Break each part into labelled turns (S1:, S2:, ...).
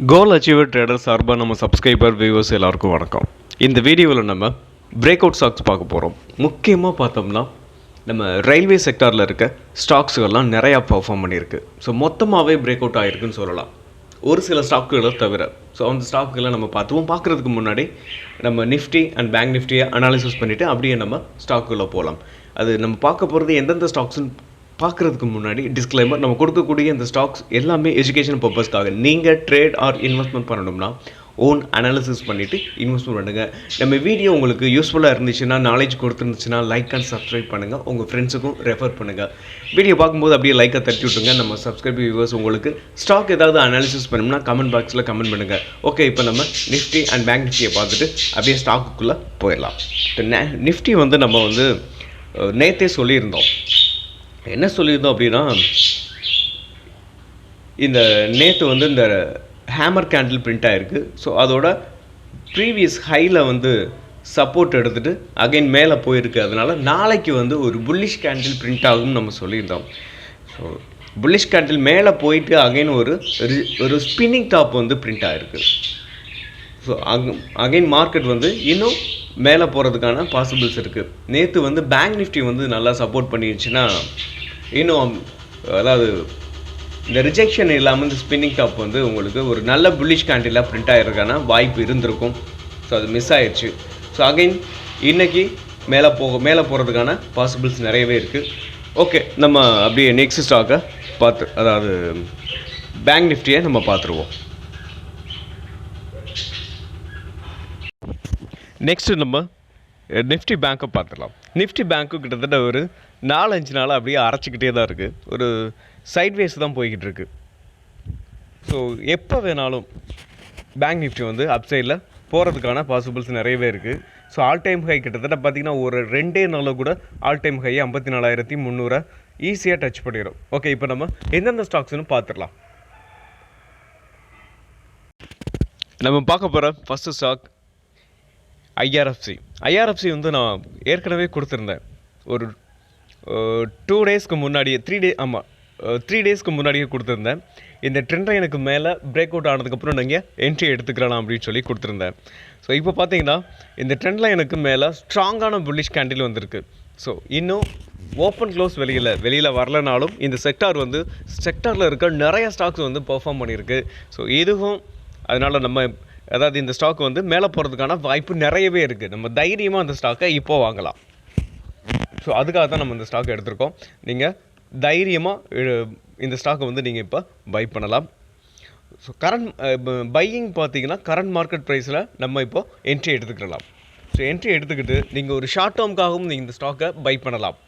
S1: கோல் achiever trader சார்பாக நம்ம subscriber viewers எல்லாருக்கும் வணக்கம். இந்த வீடியோவில் நம்ம பிரேக் அவுட் ஸ்டாக்ஸ் பார்க்க போகிறோம். முக்கியமாக பார்த்தோம்னா நம்ம ரயில்வே செக்டாரில் இருக்க ஸ்டாக்ஸுகள்லாம் நிறையா பர்ஃபார்ம் பண்ணியிருக்கு. ஸோ மொத்தமாகவே பிரேக் அவுட் ஆகிருக்குன்னு சொல்லலாம், ஒரு சில ஸ்டாக்குகளை தவிர. ஸோ அந்த ஸ்டாக்குகளை நம்ம பார்க்குறதுக்கு முன்னாடி நம்ம நிஃப்டி அண்ட் பேங்க் நிஃப்டியை அனாலிசிஸ் பண்ணிவிட்டு அப்படியே நம்ம ஸ்டாக்குகளை போகலாம். அது நம்ம பார்க்க போகிறது எந்தெந்த ஸ்டாக்ஸ்ன்னு பார்க்குறதுக்கு முன்னாடி டிஸ்க்ளைமர், நம்ம கொடுக்கக்கூடிய இந்த ஸ்டாக்ஸ் எல்லாமே எஜுகேஷன் பர்பஸ்க்காக. நீங்கள் ட்ரேட் ஆர் இன்வெஸ்ட்மெண்ட் பண்ணணும்னா ஓன் அனாலிசிஸ் பண்ணிவிட்டு இன்வெஸ்ட்மெண்ட் பண்ணுங்கள். நம்ம வீடியோ உங்களுக்கு யூஸ்ஃபுல்லாக இருந்துச்சுன்னா, நாலேஜ் கொடுத்துருந்துச்சுன்னா லைக் அண்ட் சப்ஸ்கிரைப் பண்ணுங்கள், உங்கள் ஃப்ரெண்ட்ஸுக்கும் ரெஃபர் பண்ணுங்கள். வீடியோ பார்க்கும்போது அப்படியே லைக்கை தட்டி விட்டுருங்க. நம்ம சப்ஸ்கிரைப் வியூவர்ஸ் உங்களுக்கு ஸ்டாக் ஏதாவது அனாலிசிஸ் பண்ணணும்னா கமெண்ட் பாக்ஸில் கமெண்ட் பண்ணுங்கள். ஓகே, இப்போ நம்ம நிஃப்டி அண்ட் பேங்க் நிஃப்டியை பார்த்துட்டு அப்படியே ஸ்டாக்குக்குள்ளே போயிடலாம். நிஃப்டி நம்ம நேற்றே சொல்லியிருந்தோம். என்ன சொல்லியிருந்தோம் அப்படின்னா, இந்த நேற்று இந்த ஹேமர் கேண்டில் பிரிண்ட் ஆகிருக்கு. ஸோ அதோட ப்ரீவியஸ் ஹையில் சப்போர்ட் எடுத்துகிட்டு அகைன் மேலே போயிருக்கு. அதனால் நாளைக்கு ஒரு புல்லிஷ் கேண்டில் பிரிண்ட் ஆகும்னு நம்ம சொல்லியிருந்தோம். ஸோ புல்லிஷ் கேண்டில் மேலே போயிட்டு அகைன் ஒரு ஸ்பின்னிங் டாப் பிரிண்ட் ஆகிருக்கு. ஸோ அகைன் மார்க்கெட் இன்னும் மேலே போகிறதுக்கான பாசிபிள்ஸ் இருக்குது. நேற்று பேங்க் நிஃப்டி நல்லா சப்போர்ட் பண்ணிடுச்சுன்னா இன்னும், அதாவது இந்த ரிஜெக்ஷன் இல்லாமல் இந்த ஸ்பின்னிங் டாப் உங்களுக்கு ஒரு நல்ல புல்லிஷ் கேண்டிலாக பிரிண்ட் ஆகிறதுக்கான வாய்ப்பு இருந்திருக்கும். ஸோ அது மிஸ் ஆயிடுச்சு. ஸோ அகைன் இன்றைக்கி மேலே போகிறதுக்கான பாசிபிள்ஸ் நிறையவே இருக்குது. ஓகே, நம்ம அப்படியே நெக்ஸ்ட் ஸ்டாக்கை அதாவது பேங்க் நிஃப்டியை நம்ம பார்த்துருவோம். நெக்ஸ்ட்டு நம்ம நிஃப்டி பேங்க்கை பார்த்துடலாம். நிஃப்டி பேங்க்கு கிட்டத்தட்ட ஒரு 4-5 நாளாக அப்படியே அரைச்சிக்கிட்டே தான் இருக்குது. ஒரு சைட்வேஸ் தான் போய்கிட்டு இருக்குது. ஸோ எப்போ வேணாலும் பேங்க் நிஃப்டி அப்சைடில் போகிறதுக்கான பாசிபிள்ஸ் நிறையவே இருக்குது. ஸோ ஆல் டைம் ஹை கிட்டத்தட்ட பார்த்திங்கன்னா ஒரு 2 நாளில் கூட ஆல் டைம் ஹை 54,300 ஈஸியாக டச் பண்ணிடும். ஓகே, இப்போ நம்ம எந்தெந்த ஸ்டாக்ஸ்னு பார்த்துடலாம். நம்ம பார்க்க போகிற ஃபஸ்ட்டு ஸ்டாக் ஐஆர்எஃப்சி நான் ஏற்கனவே கொடுத்துருந்தேன். ஒரு 2 டேஸ்க்கு முன்னாடியே 3 டேஸ்க்கு முன்னாடியே கொடுத்துருந்தேன். இந்த ட்ரெண்ட் லைனுக்கு மேலே பிரேக் அவுட் ஆனதுக்கப்புறம் நீங்கள் என்ட்ரி எடுத்துக்கலாம் அப்படின்னு சொல்லி கொடுத்துருந்தேன். ஸோ இப்போ பார்த்தீங்கன்னா இந்த ட்ரெண்ட் லைனுக்கு மேலே ஸ்ட்ராங்கான புல்லிஷ் கேண்டில் வந்திருக்கு. ஸோ இன்னும் ஓப்பன் க்ளோஸ் வெளியில் வரலனாலும் இந்த செக்டாரில் இருக்க நிறைய ஸ்டாக்ஸ் பெர்ஃபார்ம் பண்ணியிருக்கு. ஸோ இதுவும் அதனால் அதாவது இந்த ஸ்டாக் மேலே போகிறதுக்கான வாய்ப்பு நிறையவே இருக்குது. நம்ம தைரியமாக அந்த ஸ்டாக்கை இப்போ வாங்கலாம். ஸோ அதுக்காக தான் நம்ம இந்த ஸ்டாக் எடுத்திருக்கோம். நீங்கள் தைரியமாக இந்த ஸ்டாக்கை நீங்கள் இப்போ பை பண்ணலாம். ஸோ கரண்ட் பையிங் பார்த்தீங்கன்னா கரண்ட் மார்க்கெட் ப்ரைஸில் நம்ம இப்போ என்ட்ரி எடுத்துக்கலாம். ஸோ என்ட்ரி எடுத்துக்கிட்டு நீங்கள் ஒரு ஷார்ட் டேர்முக்காகவும் நீங்கள் இந்த ஸ்டாக்கை பை பண்ணலாம்.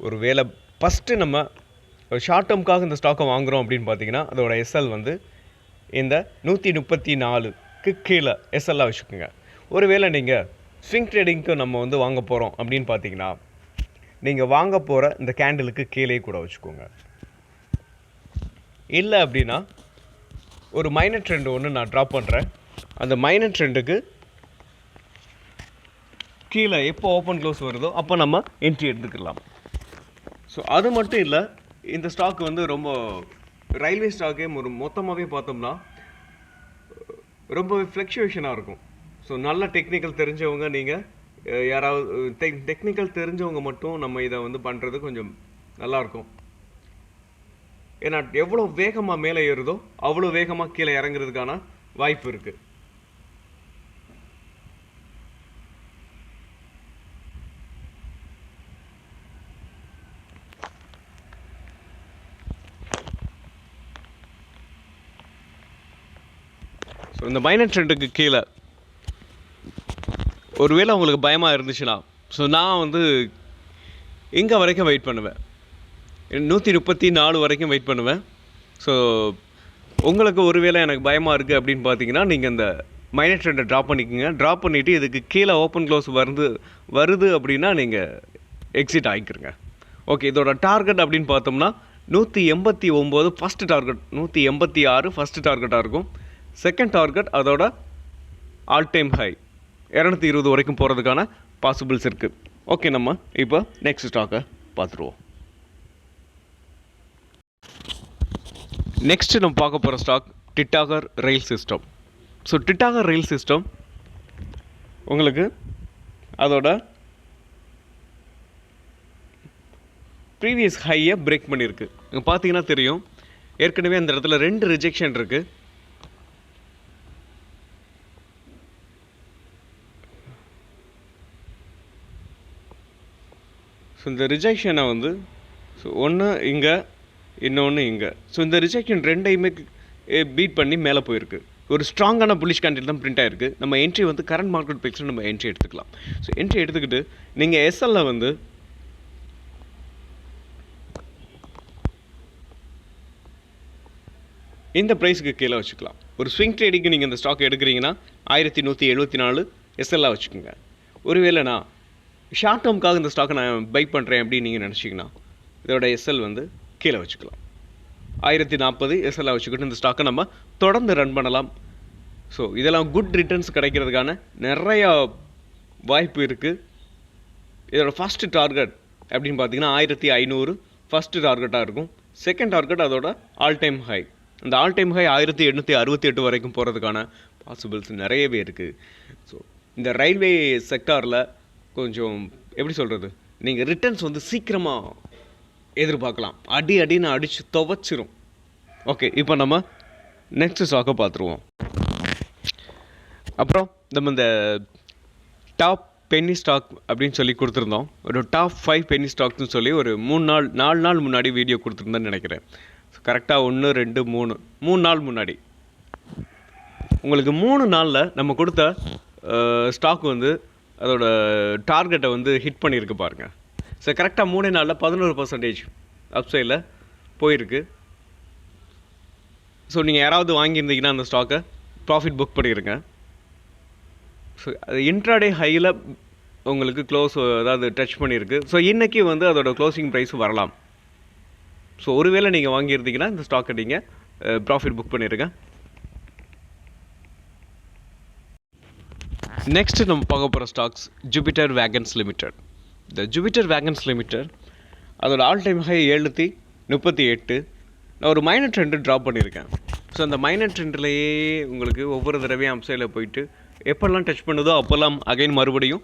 S1: ஒரு வேளை ஃபஸ்ட்டு நம்ம ஷார்ட் டேர்முக்காக இந்த ஸ்டாக்கை வாங்குகிறோம் அப்படின்னு பார்த்தீங்கன்னா அதோட எஸ்எல் இந்த 134க்கு கீழே எஸ்எல்லாக வச்சுக்கோங்க. ஒருவேளை நீங்கள் ஸ்விங் ட்ரேடிங்க்கு நம்ம வாங்க போகிறோம் அப்படின்னு பார்த்தீங்கன்னா நீங்கள் வாங்க போகிற இந்த கேண்டிலுக்கு கீழே கூட வச்சுக்கோங்க. இல்லை அப்படின்னா ஒரு மைனர் ட்ரெண்ட் நான் ட்ராப் பண்ணுறேன். அந்த மைனர் ட்ரெண்டுக்கு கீழே எப்போ ஓப்பன் க்ளோஸ் வருதோ அப்போ நம்ம என்ட்ரி எடுத்துக்கலாம். ஸோ அது மட்டும் இல்லை, இந்த ஸ்டாக் ரொம்ப ரயில்வே ஸ்டாக்கே மொத்தமாகவே பார்த்தோம்னா ரொம்பவே ஃப்ளக்சுவேஷனாக இருக்கும். ஸோ நல்ல டெக்னிக்கல் தெரிஞ்சவங்க, நீங்கள் யாராவது டெக்னிக்கல் தெரிஞ்சவங்க மட்டும் நம்ம இதை பண்ணுறது கொஞ்சம் நல்லாயிருக்கும். ஏன்னா எவ்வளோ வேகமாக மேலே ஏறுதோ அவ்வளோ வேகமாக கீழே இறங்குறதுக்கான வாய்ப்பு இருக்குது. ஸோ இந்த மைனர் ட்ரெண்டுக்கு கீழே ஒருவேளை உங்களுக்கு பயமாக இருந்துச்சுன்னா, ஸோ நான் இங்கே வரைக்கும் வெயிட் பண்ணுவேன். 134 வரைக்கும் வெயிட் பண்ணுவேன். ஸோ உங்களுக்கு ஒருவேளை எனக்கு பயமாக இருக்குது அப்படின்னு பார்த்தீங்கன்னா நீங்கள் இந்த மைனர் ட்ரெண்டை ட்ராப் பண்ணிக்கோங்க. ட்ராப் பண்ணிவிட்டு இதுக்கு கீழே ஓப்பன் க்ளோஸ் வருது அப்படின்னா நீங்கள் எக்ஸிட் ஆகிக்கிறங்க. ஓகே, இதோட டார்கெட் அப்படின்னு பார்த்தோம்னா 189 ஃபஸ்ட்டு டார்கெட், 186 ஃபஸ்ட்டு டார்கெட்டாக இருக்கும். செகண்ட் டார்கெட் அதோட ஆல் டைம் ஹை 220 வரைக்கும் போகிறதுக்கான பாசிபிள்ஸ் இருக்குது. ஓகே, நம்ம இப்போ நெக்ஸ்ட் ஸ்டாக்கை பார்த்துருவோம். நெக்ஸ்ட் நம்ம பார்க்க போகிற ஸ்டாக் டிட்டாகர் ரயில் சிஸ்டம். ஸோ டிட்டாகர் ரயில் சிஸ்டம் உங்களுக்கு அதோட ப்ரீவியஸ் ஹையை பிரேக் பண்ணியிருக்கு. இங்கே பார்த்தீங்கன்னா தெரியும், ஏற்கனவே அந்த இடத்துல 2 ரிஜெக்ஷன் இருக்குது. ஸோ இந்த ரிஜெக்ஷனை வந்து ஒன்று இங்கே, இன்னொன்று இங்கே. ஸோ இந்த ரிஜெக்ஷன் ரெண்டையுமே பீட் பண்ணி மேலே போயிருக்கு. ஒரு ஸ்ட்ராங்கான புல்லிஷ் கேண்டில் தான் பிரிண்ட் ஆகிருக்கு. நம்ம என்ட்ரி வந்து கரண்ட் மார்க்கெட் ப்ரைஸில் நம்ம என்ட்ரி எடுத்துக்கலாம். ஸோ என்ட்ரி எடுத்துக்கிட்டு நீங்கள் எஸ்எல்ல வந்து இந்த ப்ரைஸுக்கு கீழே வச்சுக்கலாம். ஒரு ஸ்விங் ட்ரேடிங்க்கு நீங்கள் இந்த ஸ்டாக் எடுக்கிறீங்கன்னா 1174 எஸ்எல்லாக வச்சுக்கோங்க. ஒருவேளை நான் ஷார்ட் டேர்முக்காக இந்த ஸ்டாக்கை நான் பை பண்ணுறேன் அப்படின்னு நீங்கள் நினச்சிங்கன்னா இதோட எஸ்எல் வந்து கீழே வச்சுக்கலாம். 1040 எஸ்எல்லாக வச்சுக்கிட்டு இந்த ஸ்டாக்கை நம்ம தொடர்ந்து ரன் பண்ணலாம். ஸோ இதெல்லாம் குட் ரிட்டர்ன்ஸ் கிடைக்கிறதுக்கான நிறையா வாய்ப்பு இருக்குது. இதோட ஃபஸ்ட்டு டார்கெட் அப்படின்னு பார்த்தீங்கன்னா 1500 ஃபஸ்ட்டு டார்கெட்டாக இருக்கும். செகண்ட் டார்கெட் அதோட ஆல் டைம் ஹை. அந்த ஆல் டைம் ஹை 1868 வரைக்கும் போகிறதுக்கான பாசிபிள்ஸ் நிறையவே இருக்குது. ஸோ இந்த ரயில்வே செக்டாரில் கொஞ்சம் எப்படி சொல்கிறது, நீங்கள் ரிட்டர்ன்ஸ் வந்து சீக்கிரமாக எதிர்பார்க்கலாம். அடின்னு அடித்து துவச்சிரும். ஓகே, இப்போ நம்ம நெக்ஸ்ட் ஸ்டாக்கை பார்த்துருவோம். அப்புறம் நம்ம இந்த டாப் பென்னி ஸ்டாக் அப்படின்னு சொல்லி கொடுத்துருந்தோம். ஒரு டாப் 5 பென்னி ஸ்டாக்ஸ்னு சொல்லி ஒரு 4 நாள் முன்னாடி வீடியோ கொடுத்துருந்தேன்னு நினைக்கிறேன். கரெக்டாக 1 2 3 நாள் முன்னாடி உங்களுக்கு 3 நாளில் நம்ம கொடுத்த ஸ்டாக் வந்து அதோட டார்கெட்டை வந்து ஹிட் பண்ணியிருக்கு பாருங்கள். ஸோ கரெக்டாக 3 நாளில் 11% அப்சைடில் போயிருக்கு. ஸோ நீங்கள் யாராவது வாங்கியிருந்தீங்கன்னா அந்த ஸ்டாக்கை ப்ராஃபிட் புக் பண்ணிடுங்க. ஸோ அது இன்ட்ராடே ஹையில் உங்களுக்கு அதாவது டச் பண்ணியிருக்கு. ஸோ இன்றைக்கி வந்து அதோட க்ளோசிங் ப்ரைஸ் வரலாம். ஸோ ஒருவேளை நீங்கள் வாங்கியிருந்தீங்கன்னா இந்த ஸ்டாக்கை நீங்கள் ப்ராஃபிட் புக் பண்ணிடுங்க. நெக்ஸ்ட்டு நம்ம பார்க்க போகிற ஸ்டாக்ஸ் ஜூபிட்டர் வேகன்ஸ் லிமிடெட். இந்த ஜூபிட்டர் வேகன்ஸ் லிமிடெட் அதோட ஆல் டைம் ஹை 738. நான் ஒரு மைனர் ட்ரெண்டு ட்ராப் பண்ணியிருக்கேன். ஸோ அந்த மைனர் ட்ரெண்ட்லேயே உங்களுக்கு ஒவ்வொரு தடவையும் அப்சைடில் போயிட்டு எப்போல்லாம் டச் பண்ணுதோ அப்போல்லாம் அகைன் மறுபடியும்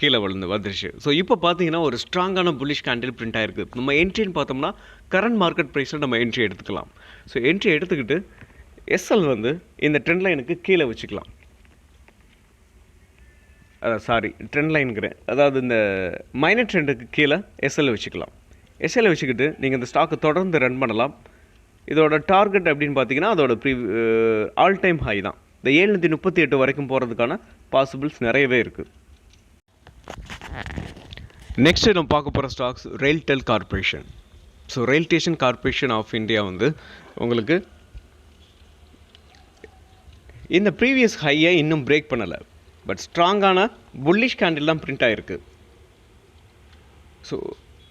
S1: கீழே வந்துருச்சு. ஸோ இப்போ பார்த்தீங்கன்னா ஒரு ஸ்ட்ராங்கான புல்லிஷ் கேண்டில் பிரிண்ட் ஆகிருக்கு. நம்ம என்ட்ரின்னு பார்த்தோம்னா கரண்ட் மார்க்கெட் ப்ரைஸில் நம்ம என்ட்ரி எடுத்துக்கலாம். ஸோ என்ட்ரி எடுத்துக்கிட்டு எஸ்எல் வந்து இந்த ட்ரெண்ட் லைனுக்கு கீழே வச்சுக்கலாம். ட்ரெண்ட் லைனுங்கிறேன், அதாவது இந்த மைனர் ட்ரெண்டுக்கு கீழே எஸ்எல் வச்சுக்கலாம். எஸ்எல் வச்சுக்கிட்டு நீங்கள் இந்த ஸ்டாக்கை தொடர்ந்து ரன் பண்ணலாம். இதோட டார்கெட் அப்படின்னு பார்த்தீங்கன்னா அதோட ஆல் டைம் ஹை தான். இந்த 738 வரைக்கும் போகிறதுக்கான பாசிபிள்ஸ் நிறையவே இருக்குது. நெக்ஸ்ட்டு நம்ம பார்க்க போகிற stocks RailTel corporation. So RailTel corporation of India வந்து உங்களுக்கு இந்த ப்ரீவியஸ் ஹையை இன்னும் பிரேக் பண்ணலை. பட் ஸ்ட்ராங்கான புல்லிஷ் கேண்டில் தான் பிரிண்ட் ஆகிருக்கு. ஸோ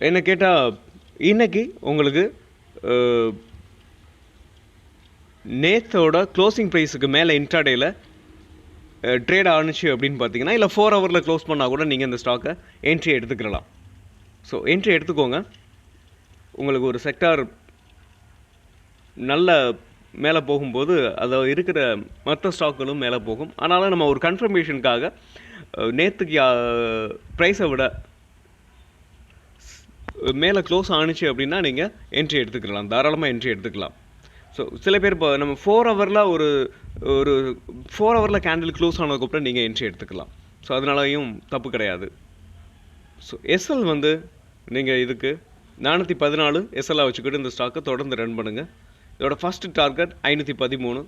S1: என்ன கேட்டால் இன்றைக்கி உங்களுக்கு நேத்தோட க்ளோசிங் ப்ரைஸுக்கு மேலே இன்ட்ராடேயில் ட்ரேட் ஆணுச்சு அப்படின்னு பார்த்தீங்கன்னா இல்லை 4 ஹவரில் க்ளோஸ் பண்ணால் கூட நீங்கள் இந்த ஸ்டாக்கை என்ட்ரி எடுத்துக்கலாம். ஸோ என்ட்ரி எடுத்துக்கோங்க. உங்களுக்கு ஒரு செக்டார் நல்ல மேலே போகும்போது அதில் இருக்கிற மற்ற ஸ்டாக்குகளும் மேலே போகும். ஆனாலும் நம்ம ஒரு கன்ஃபர்மேஷனுக்காக நேற்றுக்கு ப்ரைஸை விட மேலே க்ளோஸ் ஆணுச்சு அப்படின்னா நீங்கள் என்ட்ரி எடுத்துக்கலாம், தாராளமாக என்ட்ரி எடுத்துக்கலாம். ஸோ சில பேர் இப்போ நம்ம 4 ஹவரில் ஒரு 4 ஹவரில் கேண்டில் க்ளோஸ் ஆனதுக்கப்புறம் நீங்கள் என்ட்ரி எடுத்துக்கலாம். ஸோ அதனாலையும் தப்பு கிடையாது. ஸோ எஸ்எல் வந்து நீங்கள் இதுக்கு 414 எஸ்எல்லாக வச்சுக்கிட்டு இந்த ஸ்டாக்கை தொடர்ந்து ரன் பண்ணுங்கள். இதோட ஃபஸ்ட்டு டார்கெட் 513,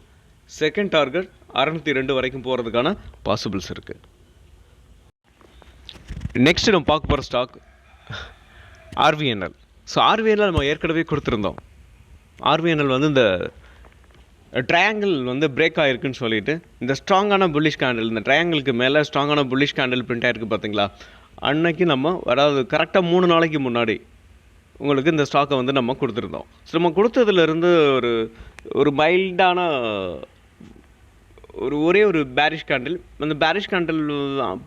S1: செகண்ட் டார்கெட் 602 வரைக்கும் போகிறதுக்கான பாசிபிள்ஸ் இருக்குது. நெக்ஸ்ட் நம்ம பார்க்க போகிற ஸ்டாக் ஆர்விஎன்எல். ஸோ ஆர்விஎன்எல் நம்ம ஏற்கனவே கொடுத்துருந்தோம். ஆர்விஎன்எல் வந்து இந்த ட்ரையாங்கிள் வந்து பிரேக் ஆகிருக்குன்னு சொல்லிட்டு இந்த ஸ்ட்ராங்கான புல்லிஷ் கேண்டில், இந்த ட்ரையாங்கிளுக்கு மேலே ஸ்ட்ராங்கான புல்லிஷ் கேண்டில் பிரிண்ட் ஆகிருக்கு பார்த்தீங்களா. அன்னைக்கு நம்ம அதாவது கரெக்டாக 3 நாளைக்கு முன்னாடி உங்களுக்கு இந்த ஸ்டாக்கை வந்து நம்ம கொடுத்துருந்தோம். ஸோ நம்ம கொடுத்ததுலேருந்து ஒரு மைல்டான ஒரே ஒரு பேரிஷ் கேண்டில், அந்த பேரிஷ் கேண்டில்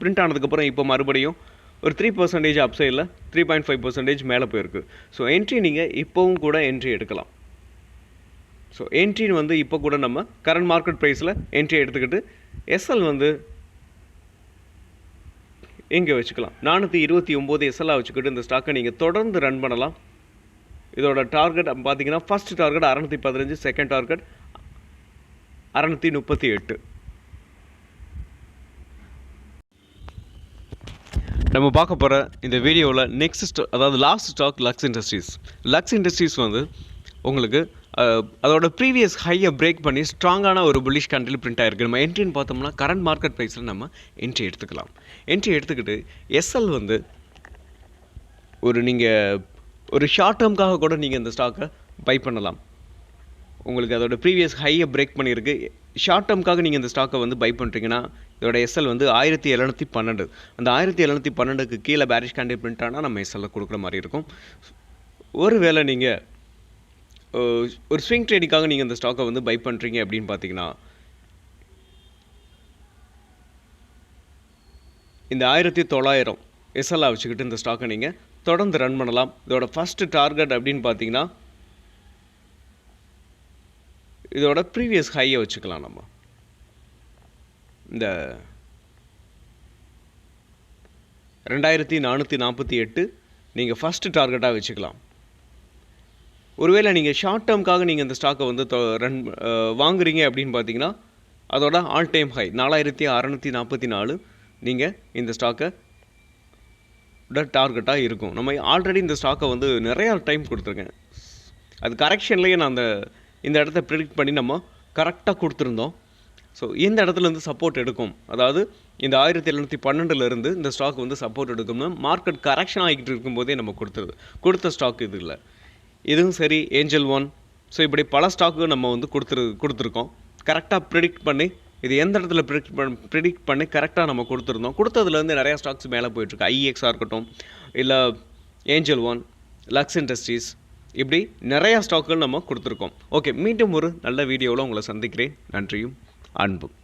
S1: பிரிண்ட் ஆனதுக்கப்புறம் இப்போ மறுபடியும் ஒரு 3% அப்சைடில் 3.5% மேலே போயிருக்கு. ஸோ என்ட்ரி நீங்கள் இப்போவும் கூட என்ட்ரி எடுக்கலாம். ஸோ என்ட்ரின்னு வந்து இப்போ கூட நம்ம கரண்ட் மார்க்கெட் ப்ரைஸில் என்ட்ரி எடுத்துக்கிட்டு எஸ்எல் வந்து இங்கே வச்சுக்கலாம். 429 எஸ்எல்லாக வச்சுக்கிட்டு இந்த ஸ்டாக்கை நீங்கள் தொடர்ந்து ரன் பண்ணலாம். இதோட டார்கெட் பார்த்தீங்கன்னா ஃபர்ஸ்ட் டார்கெட் 615, செகண்ட் டார்கெட் 638. நம்ம பார்க்க போகிற இந்த வீடியோவில் நெக்ஸ்ட் அதாவது last stock Lux Industries. Lux Industries வந்து உங்களுக்கு அதோட ப்ரீவியஸ் ஹையை பிரேக் பண்ணி ஸ்ட்ராங்கான ஒரு புல்லிஷ் கேண்டில் பிரிண்ட் ஆகிருக்கு. நம்ம என்ட்ரின்னு பார்த்தோம்னா கரண்ட் மார்க்கெட் ப்ரைஸில் நம்ம என்ட்ரி எடுத்துக்கலாம். என்ட்ரி எடுத்துக்கிட்டு எஸ்எல் வந்து நீங்கள் ஒரு ஷார்ட் டேர்முக்காக கூட நீங்கள் இந்த ஸ்டாக்கை பை பண்ணலாம். உங்களுக்கு அதோட ப்ரீவியஸ் ஹையை பிரேக் பண்ணியிருக்கு. ஷார்ட் டேர்முக்காக நீங்கள் இந்த ஸ்டாக்கை வந்து பை பண்ணுறீங்கன்னா இதோட எஸ்எல் வந்து 1712. அந்த 1712க்கு கீழே பேரிஷ் கேண்டில் பிரிண்ட் ஆனால் நம்ம எஸ்எல்ல கொடுக்குற மாதிரி இருக்கும். ஒருவேளை நீங்கள் ஒரு ஸ்விங் ட்ரேடிங்காக நீங்கள் இந்த ஸ்டாக்கை வந்து பை பண்ணுறீங்க அப்படின்னு பார்த்தீங்கன்னா இந்த 1900 எஸ்எல்லாக வச்சுக்கிட்டு இந்த ஸ்டாக்கை நீங்கள் தொடர்ந்து ரன் பண்ணலாம். இதோட ஃபஸ்ட்டு டார்கெட் அப்படின்னு பார்த்தீங்கன்னா இதோட ப்ரீவியஸ் ஹையை வச்சுக்கலாம். நம்ம இந்த 2448 நீங்கள் ஃபஸ்ட்டு டார்கெட்டாக வச்சுக்கலாம். ஒருவேளை நீங்கள் ஷார்ட் டேர்முக்காக நீங்கள் இந்த ஸ்டாக்கை வந்து வாங்குறீங்க அப்படின்னு பார்த்தீங்கன்னா அதோட ஆல் டைம் ஹை 4644 நீங்கள் இந்த ஸ்டாக்கை டார்கெட்டாக இருக்கும். நம்ம ஆல்ரெடி இந்த ஸ்டாக்கை வந்து நிறையா டைம் கொடுத்துருக்கேன். அது கரெக்ஷன்லேயே நான் இந்த இடத்த ப்ரிடிக்ட் பண்ணி நம்ம கரெக்டாக கொடுத்துருந்தோம். ஸோ இந்த இடத்துலேருந்து சப்போர்ட் எடுக்கும். அதாவது இந்த 1712 இந்த ஸ்டாக் வந்து சப்போர்ட் எடுக்கும்னு மார்க்கெட் கரெக்ஷன் ஆகிக்கிட்டு இருக்கும்போதே நம்ம கொடுத்த ஸ்டாக் இது இல்லை. இதுவும் சரி, ஏஞ்சல் ஒன். ஸோ இப்படி பல ஸ்டாக்கு நம்ம வந்து கொடுத்துருக்கோம். கரெக்டாக ப்ரிடிக்ட் பண்ணி இது எந்த இடத்துல ப்ரிடிக்ட் பண்ணி கரெக்டாக நம்ம கொடுத்துருந்தோம். கொடுத்ததுலேருந்து நிறையா ஸ்டாக்ஸ் மேலே போயிட்டுருக்கு. ஐஎக்ஸாக இருக்கட்டும், இல்லை ஏஞ்சல் ஒன், லக்ஸ் இண்டஸ்ட்ரீஸ், இப்படி நிறையா ஸ்டாக்குகள் நம்ம கொடுத்துருக்கோம். ஓகே, மீண்டும் ஒரு நல்ல வீடியோவில் உங்களை சந்திக்கிறேன். நன்றியும் அன்பும்.